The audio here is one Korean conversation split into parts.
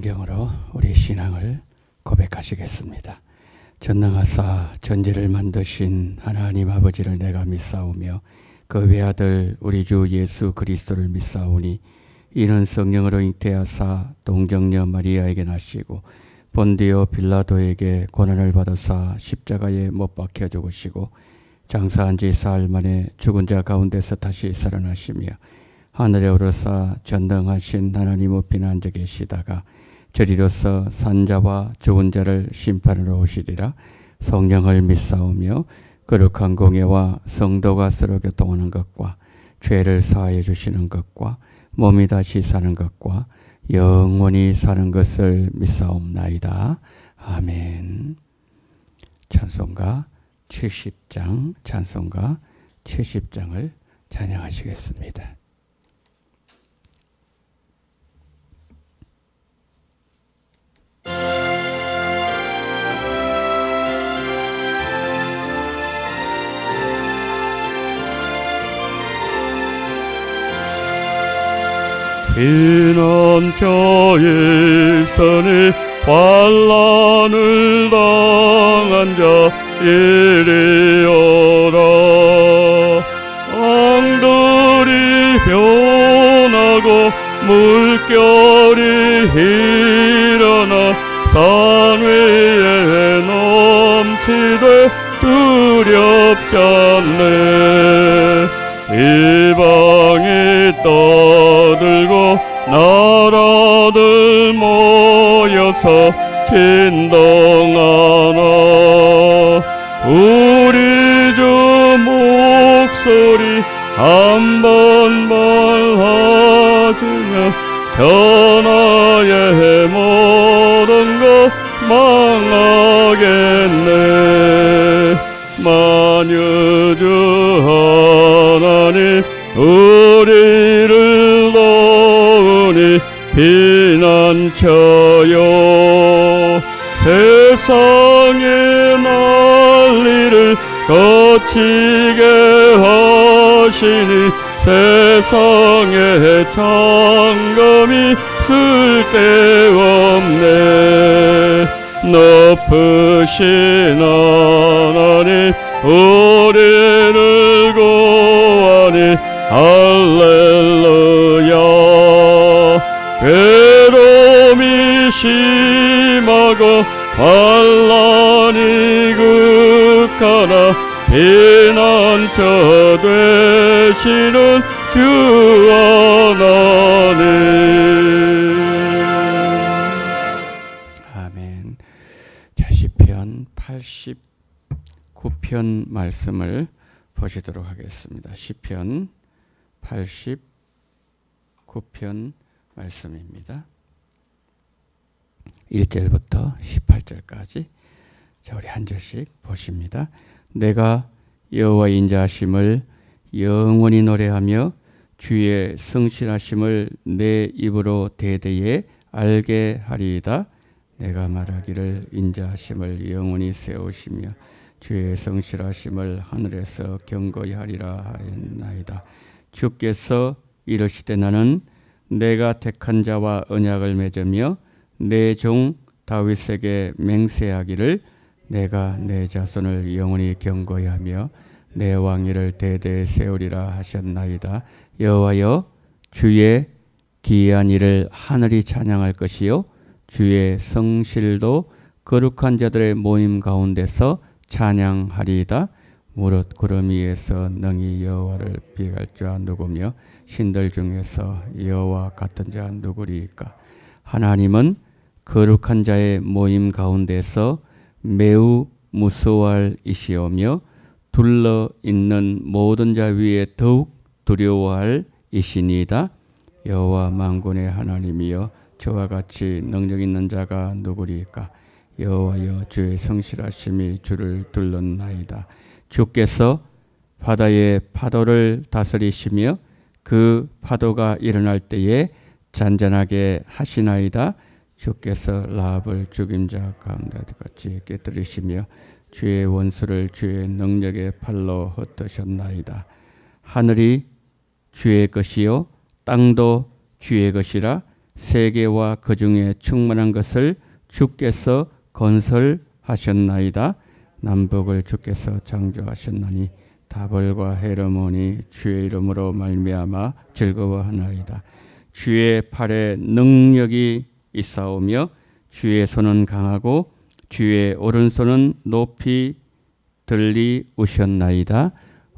성경으로 우리 신앙을 고백하시겠습니다. 전능하사 전지를 만드신 하나님 아버지를 내가 믿사오며 그 외아들 우리 주 예수 그리스도를 믿사오니 이는 성령으로 잉태하사 동정녀 마리아에게 나시고 본디오 빌라도에게 고난을 받으사 십자가에 못 박혀 죽으시고 장사한 지 사흘 만에 죽은 자 가운데서 다시 살아나시며 하늘에 오르사 전능하신 하나님 우편에 앉아 계시다가 저리로서 산자와 죽은 자를 심판하러 오시리라. 성령을 믿사오며 거룩한 공예와 성도가 서로 교통하는 것과 죄를 사하여 주시는 것과 몸이 다시 사는 것과 영원히 사는 것을 믿사옵나이다. 아멘. 찬송가 70장을 찬양하시겠습니다. 피난처일선에 환난을 당한 자 이리오라. 강들이 변하고 물결이 일어나 산 위에 넘치되 두렵지 않네. 이방이 떠들고 나라들 모여서 진동하나. 우리 주 목소리 한 번만 하시면 천하의 모든 것 망하겠네. 만유주 하나님 우리를 도우니 피난처요. 세상의 난리를 거치게 하시니 세상에 장검이 쓸데없네. 높으신 하나님 우리를 구하니 할렐루야. 괴로움이 심하고 환난이 극하나 피난처 되시는 주 하나님. 아멘. 자, 시편 89편 말씀을 보시도록 하겠습니다. 시편 89편 말씀입니다. 1절부터 18절까지. 자, 우리 한 절씩 보십니다. 내가 여호와 인자하심을 영원히 노래하며 주의 성실하심을 내 입으로 대대에 알게 하리이다. 내가 말하기를 인자하심을 영원히 세우시며 주의 성실하심을 하늘에서 경고히 하리라 하였나이다. 주께서 이르시되 나는 내가 택한 자와 언약을 맺으며 내 종 다윗에게 맹세하기를 내가 내 자손을 영원히 경고히 하며 내 왕위를 대대에 세우리라 하셨나이다. 여호와여 주의 기이한 일을 하늘이 찬양할 것이요 주의 성실도 거룩한 자들의 모임 가운데서 찬양하리이다. 무릇 구름 위에서 능히 여호와를 비할 자 누구며 신들 중에서 여호와 같은 자 누구리이까. 하나님은 거룩한 자의 모임 가운데서 매우 무서워할 이시오며 둘러 있는 모든 자 위에 더욱 두려워할 이시니이다. 여호와 만군의 하나님이여 저와 같이 능력 있는 자가 누구리이까. 여호와여 주의 성실하심이 주를 둘렀나이다. 주께서 바다의 파도를 다스리시며 그 파도가 일어날 때에 잔잔하게 하시나이다. 주께서 라합을 죽인 자 가운데 같이 깨뜨리시며 주의 원수를 주의 능력의 팔로 흩으셨나이다. 하늘이 주의 것이요 땅도 주의 것이라 세계와 그 중에 충만한 것을 주께서 건설하셨나이다. 남북을 주께서 창조하셨나니 다벌과 헤르몬이 주의 이름으로 말미암아 즐거워하나이다. 주의 팔에 능력이 있사오며 주의 손은 강하고 주의 오른손은 높이 들리우셨나이다.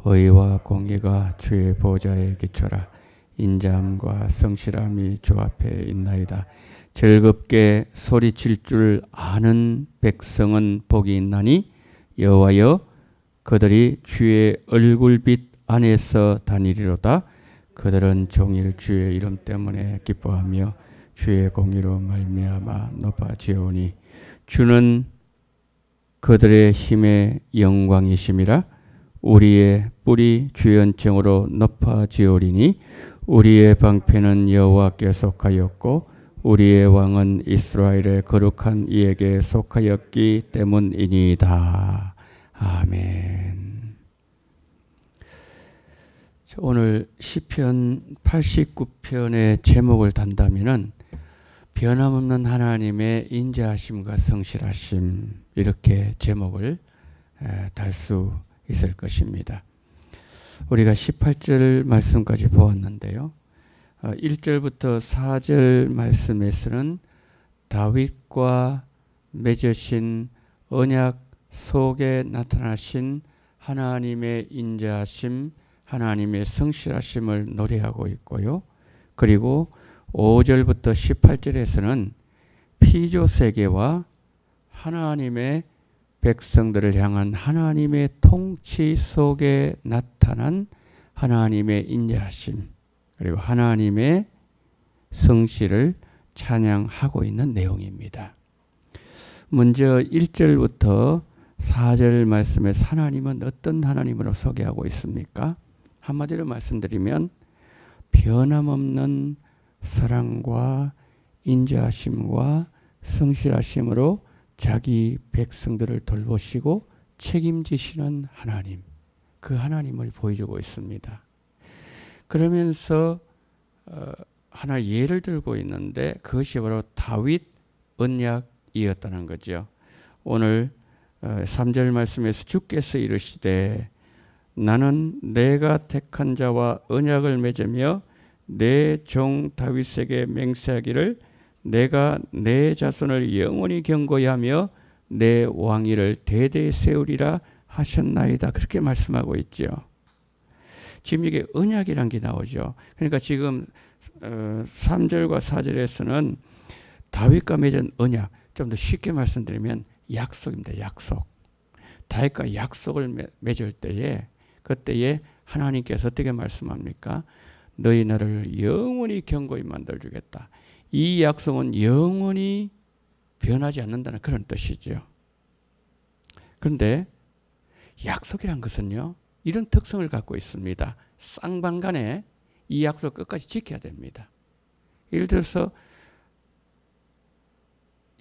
의와 공의가 주의 보좌에 기초라. 인자함과 성실함이 주 앞에 있나이다. 즐겁게 소리칠 줄 아는 백성은 복이 있나니 여호와여 그들이 주의 얼굴빛 안에서 다니리로다. 그들은 종일 주의 이름 때문에 기뻐하며 주의 공의로 말미암아 높아지오니 주는 그들의 힘의 영광이심이라. 우리의 뿔이 주의 은총으로 높아지오리니 우리의 방패는 여호와께 속하였고 우리의 왕은 이스라엘의 거룩한 이에게 속하였기 때문이니이다. 아멘. 오늘 시편 89편의 제목을 단다면은 변함없는 하나님의 인자하심과 성실하심, 이렇게 제목을 달 수 있을 것입니다. 우리가 18절 말씀까지 보았는데요. 1절부터 4절 말씀에서는 다윗과 맺으신 언약 속에 나타나신 하나님의 인자하심, 하나님의 성실하심을 노래하고 있고요. 그리고 5절부터 18절에서는 피조 세계와 하나님의 백성들을 향한 하나님의 통치 속에 나타난 하나님의 인자하심, 그리고 하나님의 성실을 찬양하고 있는 내용입니다. 먼저 1절부터 4절 말씀에서 하나님은 어떤 하나님으로 소개하고 있습니까? 한마디로 말씀드리면 변함없는 사랑과 인자하심과 성실하심으로 자기 백성들을 돌보시고 책임지시는 하나님, 그 하나님을 보여주고 있습니다. 그러면서 하나 예를 들고 있는데 그것이 바로 다윗 언약이었다는 거죠. 오늘 3절 말씀에서 주께서 이르시되 나는 내가 택한 자와 언약을 맺으며 내 종 다윗에게 맹세하기를 내가 내 자손을 영원히 견고히 하며 내 왕위를 대대히 세우리라 하셨나이다. 그렇게 말씀하고 있죠. 지금 이게 언약이란 게 나오죠. 그러니까 지금 3절과 4절에서는 다윗과 맺은 언약, 좀 더 쉽게 말씀드리면 약속입니다. 약속. 다윗과 약속을 맺을 때에 그때에 하나님께서 어떻게 말씀합니까? 너희 나를 영원히 견고히 만들어주겠다. 이 약속은 영원히 변하지 않는다는 그런 뜻이죠. 그런데 약속이란 것은요, 이런 특성을 갖고 있습니다. 쌍방간에 이 약속을 끝까지 지켜야 됩니다. 예를 들어서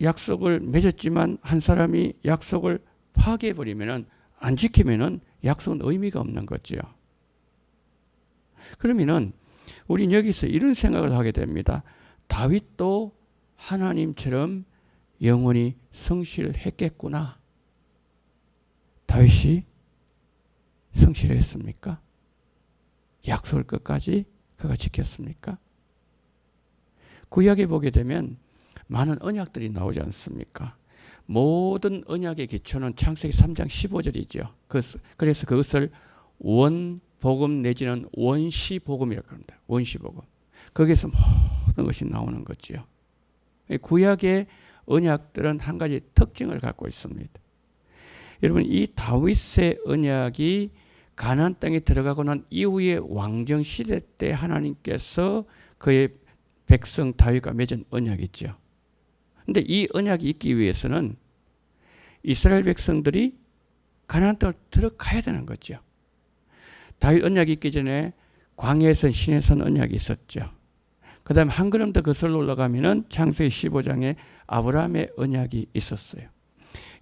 약속을 맺었지만 한 사람이 약속을 파괴해버리면 안 지키면 약속은 의미가 없는 거죠. 그러면은 우리는 여기서 이런 생각을 하게 됩니다. 다윗도 하나님처럼 영원히 성실했겠구나. 다윗이 성실했습니까? 약속을 끝까지 그가 지켰습니까? 구약에 보게 되면 많은 언약들이 나오지 않습니까? 모든 언약의 기초는 창세기 3장 15절이죠. 그래서 그것을 원복음 내지는 원시복음이라고 합니다. 원시복음. 거기에서 모든 것이 나오는 거죠. 구약의 언약들은 한 가지 특징을 갖고 있습니다. 여러분, 이 다윗의 언약이 가나안 땅에 들어가고 난 이후의 왕정 시대 때 하나님께서 그의 백성 다윗과 맺은 언약이죠. 그런데 이 언약이 있기 위해서는 이스라엘 백성들이 가나안 땅을 들어가야 되는 거죠. 다윗 언약이 있기 전에 광야에서 시내산 언약이 있었죠. 그 다음에 한 걸음 더 거슬러 올라가면은 창세기 15장에 아브라함의 언약이 있었어요.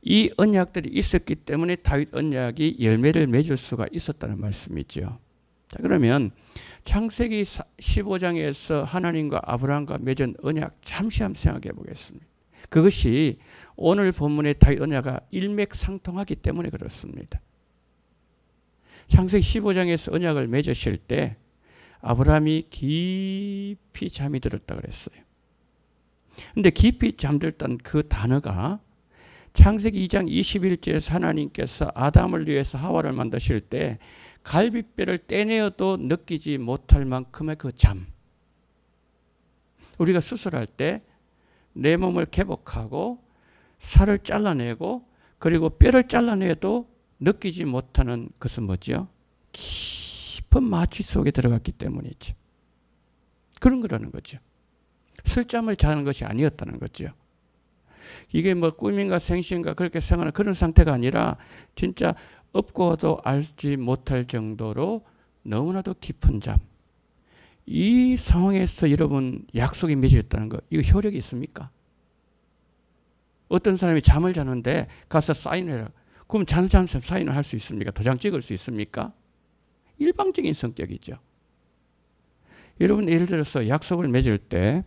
이 언약들이 있었기 때문에 다윗 언약이 열매를 맺을 수가 있었다는 말씀이죠. 자, 그러면 창세기 15장에서 하나님과 아브라함과 맺은 언약 잠시 한번 생각해 보겠습니다. 그것이 오늘 본문의 다윗 언약과 일맥상통하기 때문에 그렇습니다. 창세기 15장에서 언약을 맺으실 때 아브라함이 깊이 잠이 들었다 그랬어요. 근데 깊이 잠들던 그 단어가 창세기 2장 21절에서 하나님께서 아담을 위해서 하와를 만드실 때 갈비뼈를 떼내어도 느끼지 못할 만큼의 그 잠. 우리가 수술할 때 내 몸을 개복하고 살을 잘라내고 그리고 뼈를 잘라내도 느끼지 못하는 것은 뭐죠? 깊은 마취 속에 들어갔기 때문이죠. 그런 거라는 거죠. 술잠을 자는 것이 아니었다는 거죠. 이게 뭐 꿈인가 생시인가 그렇게 생각하는 그런 상태가 아니라 진짜 없고도 알지 못할 정도로 너무나도 깊은 잠. 이 상황에서 여러분 약속이 맺어졌다는 거 이거 효력이 있습니까? 어떤 사람이 잠을 자는데 가서 사인해라. 그럼 자는 사람 사인을 할 수 있습니까? 도장 찍을 수 있습니까? 일방적인 성격이죠. 여러분 예를 들어서 약속을 맺을 때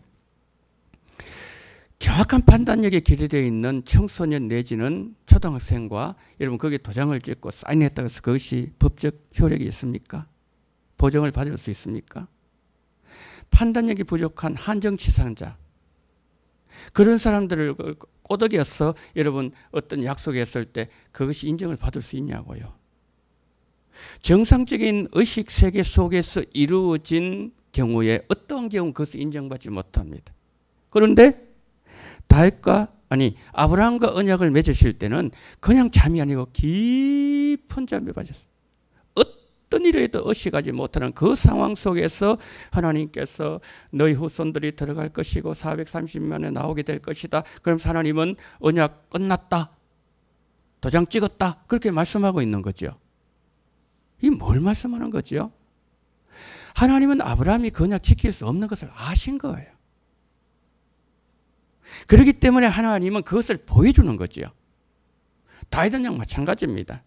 정확한 판단력이 기르되어 있는 청소년 내지는 초등학생과 여러분 거기에 도장을 찍고 사인했다고 해서 그것이 법적 효력이 있습니까? 보정을 받을 수 있습니까? 판단력이 부족한 한정치상자 그런 사람들을 꼬드겨서 여러분 어떤 약속에 했을 때 그것이 인정을 받을 수 있냐고요. 정상적인 의식 세계 속에서 이루어진 경우에 어떠한 경우 그것을 인정받지 못합니다. 그런데 아브라함과 언약을 맺으실 때는 그냥 잠이 아니고 깊은 잠에 빠졌어요. 어떤 일을 해도 의식하지 못하는 그 상황 속에서 하나님께서 너희 후손들이 들어갈 것이고 430년에 나오게 될 것이다. 그럼 하나님은 언약 끝났다. 도장 찍었다. 그렇게 말씀하고 있는 거죠. 이 뭘 말씀하는 거죠? 하나님은 아브라함이 그 언약 지킬 수 없는 것을 아신 거예요. 그렇기 때문에 하나님은 그것을 보여주는 거죠. 다윗 언약 마찬가지입니다.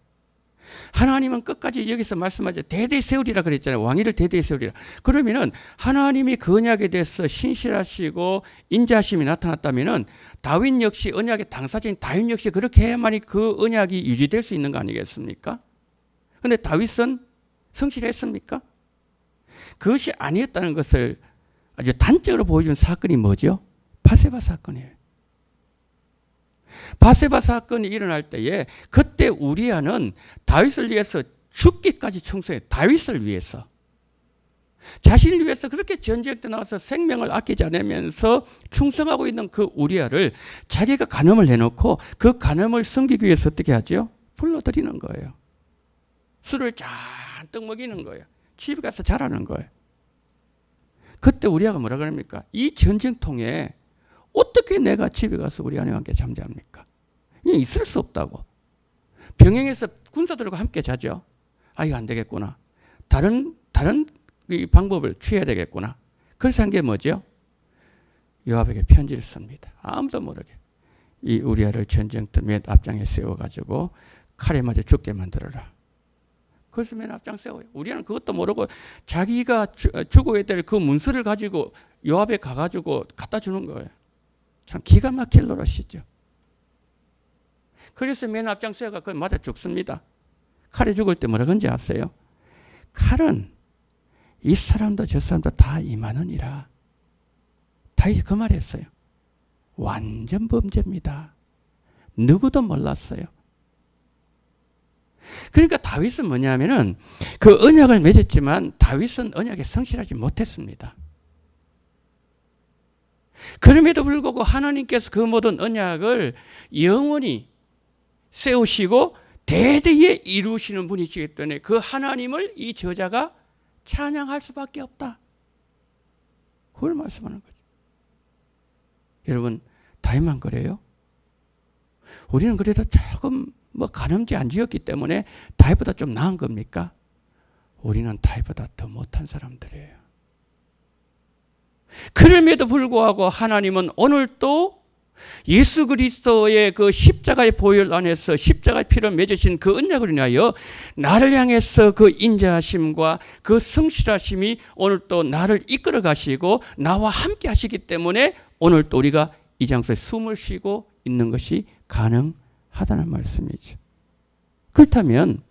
하나님은 끝까지 여기서 말씀하죠. 대대 세우리라 그랬잖아요. 왕위를 대대 세우리라. 그러면은 하나님이 그 언약에 대해서 신실하시고 인자하심이 나타났다면은 다윗 역시 언약의 당사자인 다윗 역시 그렇게 해야만이 그 언약이 유지될 수 있는 거 아니겠습니까? 그런데 다윗은 성실했습니까? 그것이 아니었다는 것을 아주 단적으로 보여준 사건이 뭐죠? 바세바 사건이에요. 바세바 사건이 일어날 때에 그때 우리아는 다윗을 위해서 죽기까지 충성해. 다윗을 위해서. 자신을 위해서 그렇게 전쟁 때 나와서 생명을 아끼지 않으면서 충성하고 있는 그 우리아를 자기가 간음을 해놓고 그 간음을 섬기기 위해서 어떻게 하죠? 불러들이는 거예요. 술을 잔뜩 먹이는 거예요. 집에 가서 자라는 거예요. 그때 우리아가 뭐라 그럽니까? 이 전쟁통에 어떻게 내가 집에 가서 우리 아내와 함께 잠자합니까? 이게 있을 수 없다고. 병행해서 군사들과 함께 자죠. 아, 이거 안 되겠구나. 다른 방법을 취해야 되겠구나. 그래서 한 게 뭐죠? 요압에게 편지를 씁니다. 아무도 모르게. 이 우리아를 전쟁터 맨 앞장에 세워가지고 칼에 맞아 죽게 만들어라. 그래서 맨 앞장 세워요. 우리는 그것도 모르고 자기가 죽어야 될 그 문서를 가지고 요압에 가가지고 갖다 주는 거예요. 참 기가 막힐 노릇이죠. 그래서 맨 앞장 세워가 그걸 맞아 죽습니다. 칼에 죽을 때 뭐라 그런지 아세요? 칼은 이 사람도 저 사람도 다 임하느니라. 다윗이 그 말했어요. 완전 범죄입니다. 누구도 몰랐어요. 그러니까 다윗은 뭐냐면은 그 언약을 맺었지만 다윗은 언약에 성실하지 못했습니다. 그럼에도 불구하고 하나님께서 그 모든 언약을 영원히 세우시고 대대에 이루시는 분이시기 때문에 그 하나님을 이 저자가 찬양할 수밖에 없다. 그걸 말씀하는 거죠. 여러분 다윗만 그래요? 우리는 그래도 조금 간음죄 안 지었기 때문에 다윗보다 좀 나은 겁니까? 우리는 다윗보다 더 못한 사람들이에요. 그럼에도 불구하고 하나님은 오늘도 예수 그리스도의 그 십자가의 보혈 안에서 십자가의 피를 맺으신 그 언약을 인하여 나를 향해서 그 인자하심과 그 성실하심이 오늘 또 나를 이끌어 가시고 나와 함께 하시기 때문에 오늘 또 우리가 이 장소에 숨을 쉬고 있는 것이 가능하다는 말씀이죠. 그렇다면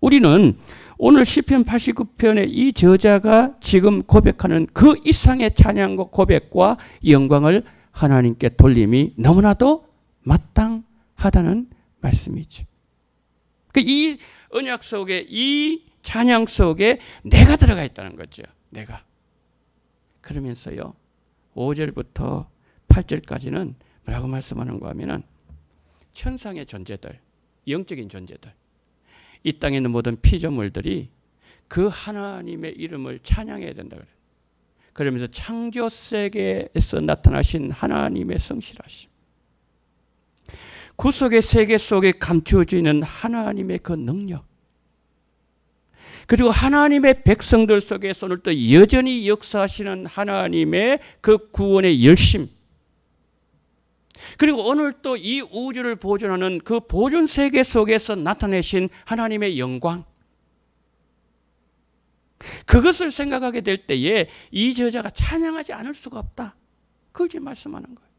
우리는 오늘 시편 89편의 이 저자가 지금 고백하는 그 이상의 찬양과 고백과 영광을 하나님께 돌림이 너무나도 마땅하다는 말씀이죠. 이 언약 속에, 이 찬양 속에 내가 들어가 있다는 거죠. 내가. 그러면서요, 5절부터 8절까지는 뭐라고 말씀하는가 하면은 천상의 존재들, 영적인 존재들, 이 땅에 있는 모든 피조물들이 그 하나님의 이름을 찬양해야 된다 그래요. 그러면서 창조 세계에서 나타나신 하나님의 성실하심, 구속의 세계 속에 감추어져 있는 하나님의 그 능력, 그리고 하나님의 백성들 속에서 오늘 또 여전히 역사하시는 하나님의 그 구원의 열심, 그리고 오늘 또 이 우주를 보존하는 그 보존 세계 속에서 나타내신 하나님의 영광, 그것을 생각하게 될 때에 이 저자가 찬양하지 않을 수가 없다. 그걸 지금 말씀하는 거예요.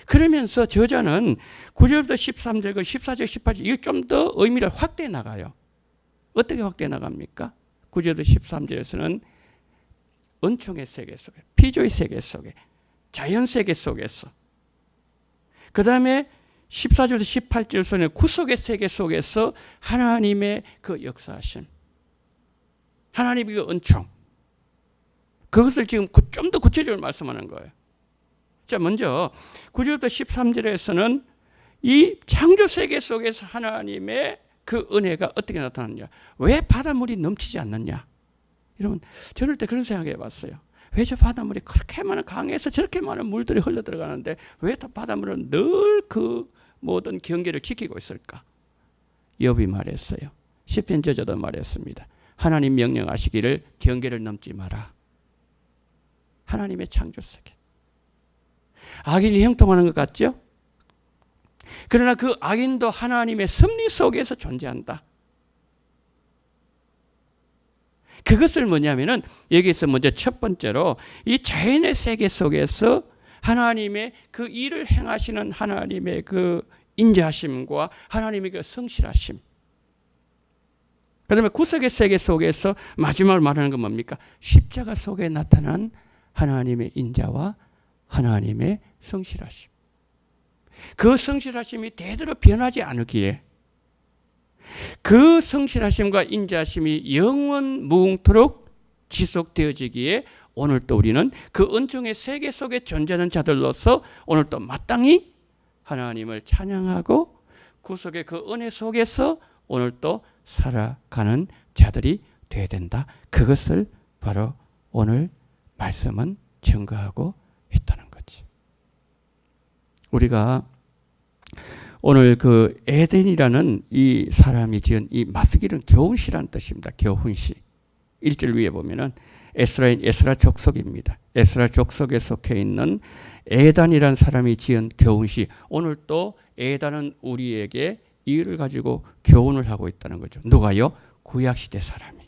그러면서 저자는 9절부터 13절, 14절, 18절 이거 좀 더 의미를 확대해 나가요. 어떻게 확대해 나갑니까? 9절부터 13절에서는 은총의 세계 속에, 피조의 세계 속에, 자연 세계 속에서, 그 다음에 14절부터 18절에서는 구속의 세계 속에서 하나님의 그 역사하심, 하나님의 그 은총, 그것을 지금 좀 더 구체적으로 말씀하는 거예요. 자, 먼저 9절부터 13절에서는 이 창조 세계 속에서 하나님의 그 은혜가 어떻게 나타났냐, 왜 바닷물이 넘치지 않느냐. 여러분, 저럴 때 그런 생각해 봤어요. 왜 저 바닷물이 그렇게 많은 강에서 저렇게 많은 물들이 흘러 들어가는데 왜 바닷물은 늘 그 모든 경계를 지키고 있을까? 욥이 말했어요. 시편 저자도 말했습니다. 하나님 명령하시기를 경계를 넘지 마라. 하나님의 창조 세계. 악인이 형통하는 것 같죠? 그러나 그 악인도 하나님의 섭리 속에서 존재한다. 그것을 뭐냐면은 여기서 먼저 첫 번째로 이 자연의 세계 속에서 하나님의 그 일을 행하시는 하나님의 그 인자하심과 하나님의 그 성실하심. 그 다음에 구속의 세계 속에서 마지막으로 말하는 건 뭡니까? 십자가 속에 나타난 하나님의 인자와 하나님의 성실하심. 그 성실하심이 대대로 변하지 않기에 그 성실하심과 인자하심이 영원 무궁토록 지속되어지기에 오늘 또 우리는 그 은총의 세계 속에 존재하는 자들로서 오늘 또 마땅히 하나님을 찬양하고 구속의 그 은혜 속에서 오늘 또 살아가는 자들이 되어야 된다. 그것을 바로 오늘 말씀은 증거하고 있다는 거지. 우리가 오늘 그 에덴이라는 이 사람이 지은 이 마스길은 교훈시라는 뜻입니다. 교훈시. 1절 위에 보면은 에스라인 에스라 족속입니다. 에스라 족속에 속해 있는 에단이라는 사람이 지은 교훈시. 오늘 또 에단은 우리에게 이를 가지고 교훈을 하고 있다는 거죠. 누가요? 구약시대 사람이.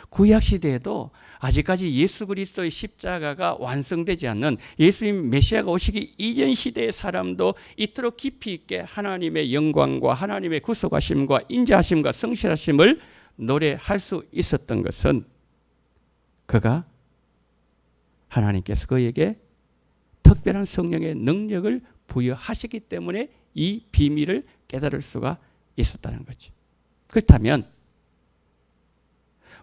구약시대에도 아직까지 예수 그리스도의 십자가가 완성되지 않는 예수님 메시아가 오시기 이전 시대의 사람도 이토록 깊이 있게 하나님의 영광과 하나님의 구속하심과 인자하심과 성실하심을 노래할 수 있었던 것은 그가 하나님께서 그에게 특별한 성령의 능력을 부여하시기 때문에 이 비밀을 깨달을 수가 있었다는 거지. 그렇다면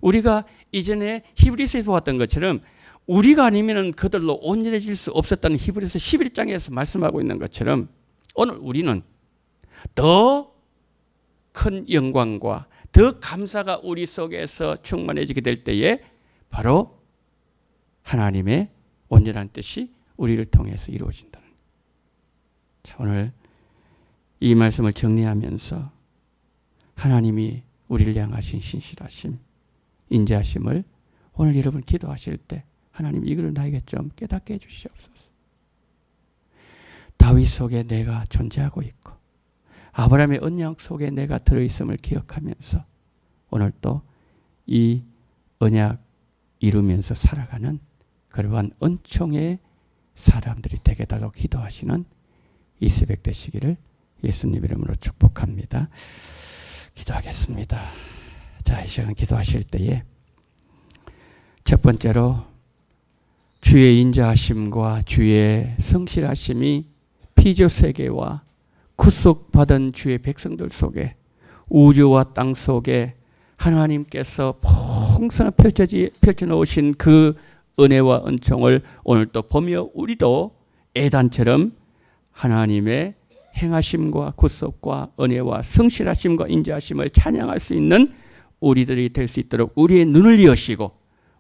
우리가 이전에 히브리서에서 보았던 것처럼 우리가 아니면 그들로 온전해질 수 없었다는 히브리서 11장에서 말씀하고 있는 것처럼 오늘 우리는 더 큰 영광과 더 감사가 우리 속에서 충만해지게 될 때에 바로 하나님의 온전한 뜻이 우리를 통해서 이루어진다는 거예요. 자, 오늘 이 말씀을 정리하면서 하나님이 우리를 향하신 신실하심, 인자하심을 오늘 여러분 기도하실 때 하나님 이걸 나에게 좀 깨닫게 해주시옵소서. 다윗 속에 내가 존재하고 있고 아브라함의 언약 속에 내가 들어있음을 기억하면서 오늘 또 이 언약 이루면서 살아가는 그러한 은총의 사람들이 되게 달라고 기도하시는 이 새벽 되시기를 예수님 이름으로 축복합니다. 기도하겠습니다. 자, 이 시간 기도하실 때에 첫 번째로 주의 인자하심과 주의 성실하심이 피조 세계와 구속받은 주의 백성들 속에 우주와 땅 속에 하나님께서 풍성히 펼쳐놓으신 그 은혜와 은총을 오늘 또 보며 우리도 애단처럼 하나님의 행하심과 구속과 은혜와 성실하심과 인자하심을 찬양할 수 있는 우리들이 될 수 있도록 우리의 눈을 여시고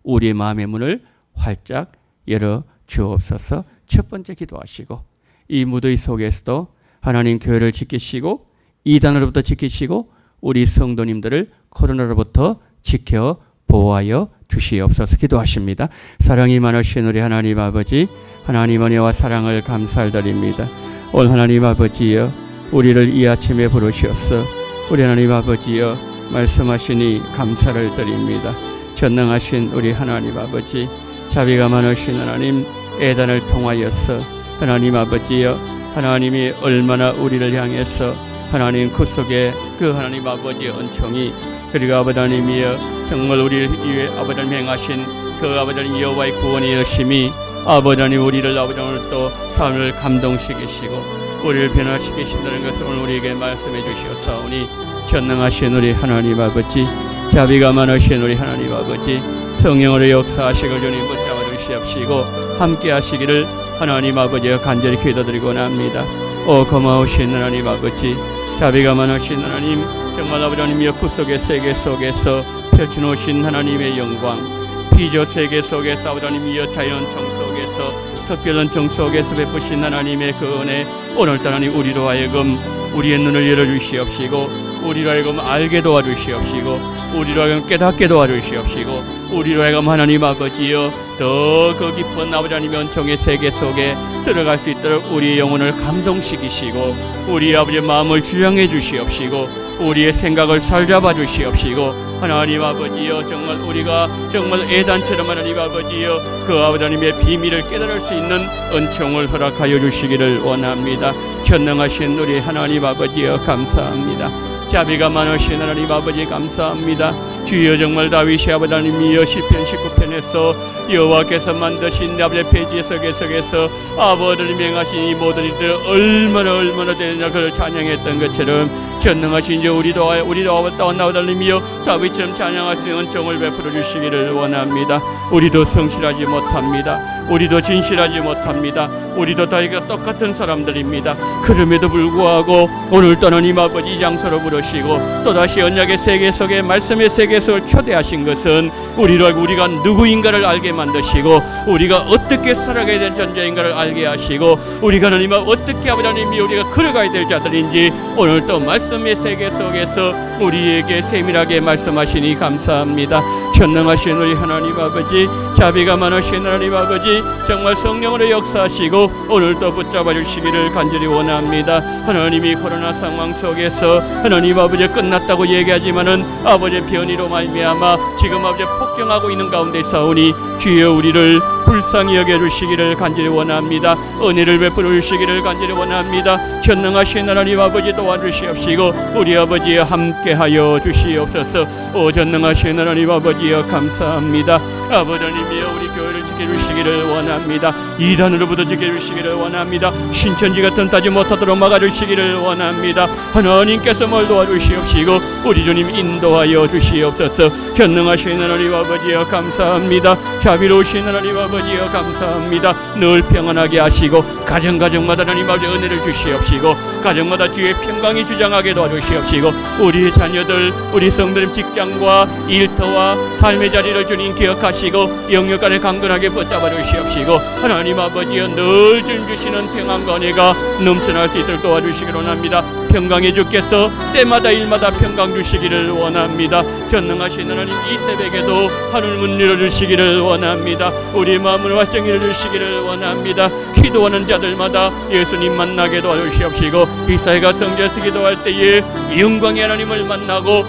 우리의 마음의 문을 활짝 열어 주옵소서. 첫 번째 기도하시고 이 무더위 속에서도 하나님 교회를 지키시고 이단으로부터 지키시고 우리 성도님들을 코로나로부터 지켜 보호하여 주시옵소서 기도하십니다. 사랑이 많으신 우리 하나님 아버지, 하나님 은혜와 사랑을 감사드립니다. 오늘 하나님 아버지여 우리를 이 아침에 부르셨어. 우리 하나님 아버지여 말씀하시니 감사를 드립니다. 전능하신 우리 하나님 아버지, 자비가 많으신 하나님, 애단을 통하여서 하나님 아버지여 하나님이 얼마나 우리를 향해서 하나님 그 속에 그 하나님 아버지의 은총이 그리고 아버지 하나님이여 정말 우리를 위해 아버지 하나님 행하신 그 아버지 하나님 여호와의 구원의 열심이 아버지 하나님 우리를 아버지 오늘 또 삶을 감동시키시고 우리를 변화시키신다는 것을 오늘 우리에게 말씀해 주시옵사오니 전능하신 우리 하나님 아버지, 자비가 많으신 우리 하나님 아버지, 성령으로 역사하시길 주님 붙잡아 주시옵시고 함께 하시기를 하나님 아버지가 간절히 기도드리고 납니다. 오 고마우신 하나님 아버지, 자비가 많으신 하나님, 정말 아버지 하나님이여 구속의 세계 속에서 펼쳐놓으신 하나님의 영광, 피조 세계 속에서 아버지 하나님이여 자연청 속에서 특별한 정 속에서 베푸신 하나님의 그 은혜, 오늘따라 하나님 우리로 하여금 우리의 눈을 열어주시옵시고 우리로 하여금 알게 도와주시옵시고 우리로 하여금 깨닫게 도와주시옵시고 우리로 하여금 하나님 아버지여 더 그 깊은 아버지 하나님의 은총의 세계 속에 들어갈 수 있도록 우리의 영혼을 감동시키시고 우리의 아버지의 마음을 주장해 주시옵시고 우리의 생각을 살잡아 주시옵시고 하나님 아버지여 정말 우리가 정말 애단처럼 하나님 아버지여 그 아버지 하나님의 비밀을 깨달을 수 있는 은총을 허락하여 주시기를 원합니다. 전능하신 우리 하나님 아버지여 감사합니다. 자비가 많으신 하나님 아버지 감사합니다. 주여 정말 다윗이 아버지 하나님이여 시편 19편에서 여호와께서 만드신 아버지의 폐지 속에서 아버지를 행하신 이 모든 일들 얼마나 되느냐 그를 찬양했던 것처럼 전능하신 이제 우리도 아버지 하나님이여 다윗처럼 찬양할 수 있는 은총을 베풀어 주시기를 원합니다. 우리도 성실하지 못합니다. 우리도 진실하지 못합니다. 우리도 다윗과 똑같은 사람들입니다. 그럼에도 불구하고 오늘 하나님 아버지 이 장소로 부르시고 또다시 언약의 세계 속에 말씀의 세계 속을 초대하신 것은 우리가 누구인가를 알게 만드시고 우리가 어떻게 살아가야 될 존재인가를 알게 하시고 우리가 하나님과 어떻게 아버지 하나님이 우리가 걸어가야 될 자들인지 오늘 또 말씀의 세계 속에서 우리에게 세밀하게 말씀하시니 감사합니다. 전능하신 우리 하나님 아버지, 자비가 많으신 하나님 아버지, 정말 성령으로 역사하시고 오늘도 붙잡아 주시기를 간절히 원합니다. 하나님이 코로나 상황 속에서 하나님 아버지 끝났다고 얘기하지만은 아버지 변이로 말미암아 지금 아버지 폭정하고 있는 가운데 있사오니 주여 우리를 불쌍히 여겨주시기를 간절히 원합니다. 은혜를 베풀어 주시기를 간절히 원합니다. 전능하신 하나님 아버지 도와주시옵시고 우리 아버지와 함께하여 주시옵소서. 오 전능하신 하나님 아버지여 감사합니다. 아버지 하나님이여 우리 교회를 지켜주시기를 원합니다. 이단으로부터 지켜주시기를 원합니다. 신천지 같은 따지 못하도록 막아주시기를 원합니다. 하나님께서 뭘 도와주시옵시고 우리 주님 인도하여 주시옵소서. 전능하신 하나님 아버지여 감사합니다. 자비로우신 하나님 아버지여 감사합니다. 늘 평안하게 하시고 가정마다 하나님 아버지 은혜를 주시옵시고 가정마다 주의 평강이 주장하게 도와주시옵시고 우리 자녀들 우리 성도님 직장과 일터와 삶의 자리를 주님 기억하시고 영역간에 강건하게 붙잡아 주시옵시고 하나님 아버지여 늘 주시는 평안과 은혜가 넘쳐날 수 있도록 도와주시기를 원합니다. 평강해 주께서 때마다 일마다 평강 주시기를 원합니다. 전능하신 하나님 이 새벽에도 하늘 문 열어주시기를 원합니다. 우리 마음으로 활성을 주시기를 원합니다. 기도하는 자들마다 예수님 만나게 도와주시옵시고 이사야가 성전에서 기도할 때에 영광의 하나님을 만나고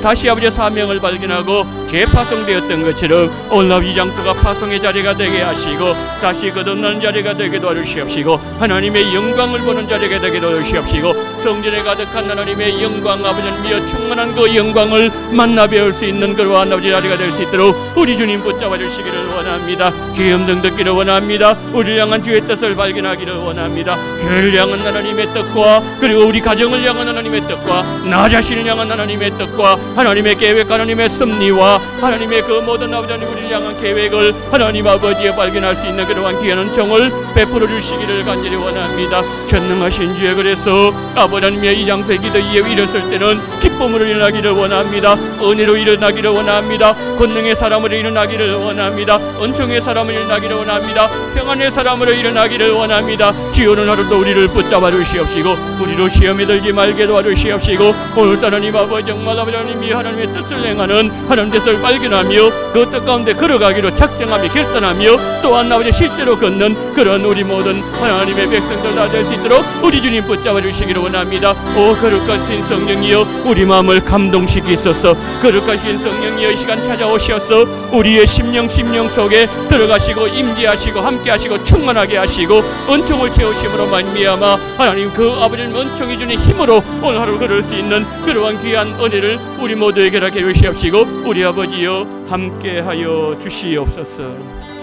다시 아버지의 사명을 발견하고 재파송되었던 것처럼 오늘 이 장소가 파송의 자리가 되게 하시고 다시 거듭나는 자리가 되게 도와주시옵시고 하나님의 영광을 보는 자리가 되게 도와주시옵시고 성전에 가득한 하나님의 영광 아버지여 충만한 그 영광을 만나 배울 수 있는 그러한 아버지 자리가 될 수 있도록 우리 주님 붙잡아 주시기를 원합니다. 주의 음성 듣기를 원합니다. 우리를 향한 주의 뜻을 발견하기를 원합니다. 교회를 향한 하나님의 뜻과 그리고 우리 가정을 향한 하나님의 뜻과 나 자신을 향한 하나님의 뜻과 하나님의 계획 하나님의 섭리와 하나님의 그 모든 아버지 우리를 향한 계획을 하나님 아버지에 발견할 수 있는 그러한 귀한 은총을 베풀어 주시기를 간절히 원합니다. 전능하신 주여 그래서 아버지 하나님의 이 장소에 기도 이에 일었을 때는 기쁨으로 일어나기를 원합니다. 은혜로 일어나기를 원합니다. 권능의 사람으로 일어나기를 원합니다. 은총의 사람으로 일어나기를 원합니다. 평안의 사람으로 일어나기를 원합니다. 주여는 하루도 우리를 붙잡아 주시옵시고 우리로 시험에 들지 말게 도와주시옵시고 오늘따라 하나님 아버지 정말 아버지 하나님이 하나님의 뜻을 행하는 하나님 뜻을 발견하며 그 뜻 가운데 걸어가기로 작정하며 결단하며 또한 아버지 실제로 걷는 그런 우리 모든 하나님의 백성들 다 될 수 있도록 우리 주님 붙잡아 주시기를 원합니다. 오 거룩하신 성령이여 우리 마음을 감동시키소서. 거룩하신 성령이여 이 시간 찾아오셔서 우리의 심령 속에 들어가시고 임재하시고 함께하시고 충만하게 하시고 은총을 채우심으로 말미암아 하나님 그 아버지님 은총이 주는 힘으로 오늘 하루 걸을 수 있는 그러한 귀한 은혜를 우리 모두에게 허락해 주시옵시고 우리 아버지여 함께하여 주시옵소서.